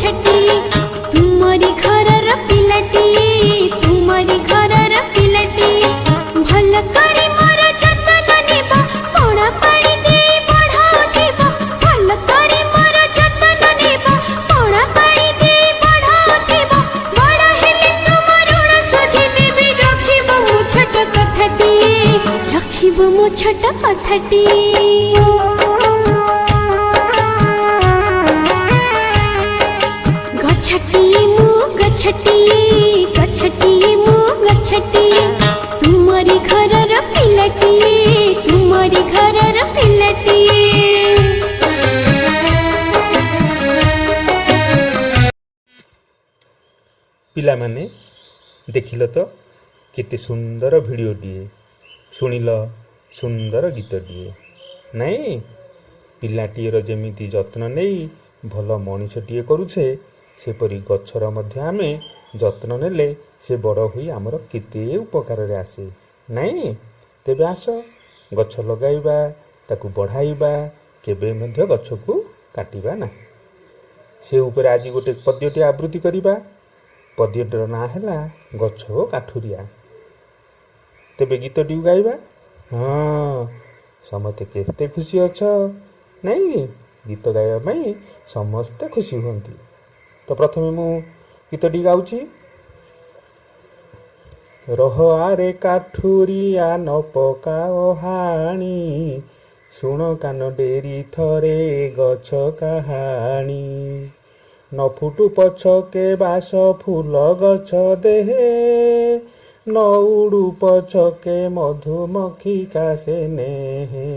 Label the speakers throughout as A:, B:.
A: छटी तुमरी घरर पिलाटी तुमरी घरर पिलाटी भल करी मोर जतन नेबा पड़ा पानी दे बढ़ाउथिबा भल करी मोर जतन नेबा पड़ा पानी दे बढ़ाउथिबा बड़ा हेले तुम ऋण सुझि देबी रखिबो मो छोट कथाटी रखिबो मो छोट कथाटी गछटी मु गछटी गछटी मु गछटी तुमरी घरर पिलाटी तुमरी घरर पिलाटी
B: पिला माने देखिल तो केते सुंदर भिडियोटीए शुणिल सुंदर गीतटीए नहीं पिलाटीर जमीती जत्न नहीं भल मनीषटीए करुछे सेपरी गछर मध्य आमे जत्न नेले से बड़ हुई आमर केते उपकार रे आसे नहीं तेबे आस गछ लगाइबा ताकू बढ़ाइबा केबे मध्य गछ को काटिबा ना से ऊपर आज गोटे पद्यटी आवृत्ति करिबा पद्यटर ना हैला गछ काठुरिया तेबे गीतटी गाइबा हाँ समस्ते केते खुशी अछ नहीं गीत गाइबा पई समस्ते खुशी हुंती तो प्रथमे मु गीतटी गाउची रह आरे काठुरिया न पकाओ हाणी शुण कान डेरी थरे गछ कहानी न फुटु पछके बास फूल गछ देहे न उड़ू पछके मधुमक्खी कासे नेहे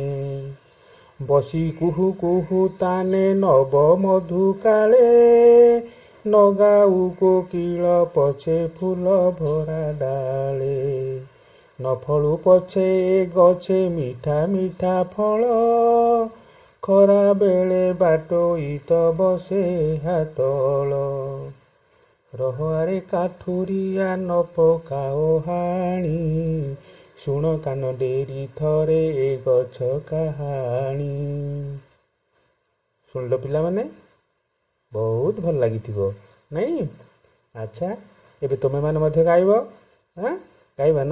B: बसी कुहू कुहू ताने नव मधु काले नगाऊ कोकिल पछे फूल भरा डाले न फलू पछे गछे मीठा मीठा फल खरा बेले बाटोई तो बसे हातल रहारे काठुरिया न पकाओ हाणी शुण कान डेरी थरे गछ कहानी शुणिल पिला माने बहुत भल लगी नहीं अच्छा एबे तुमे माने मध्य गाइबो हाँ गाइबा ना।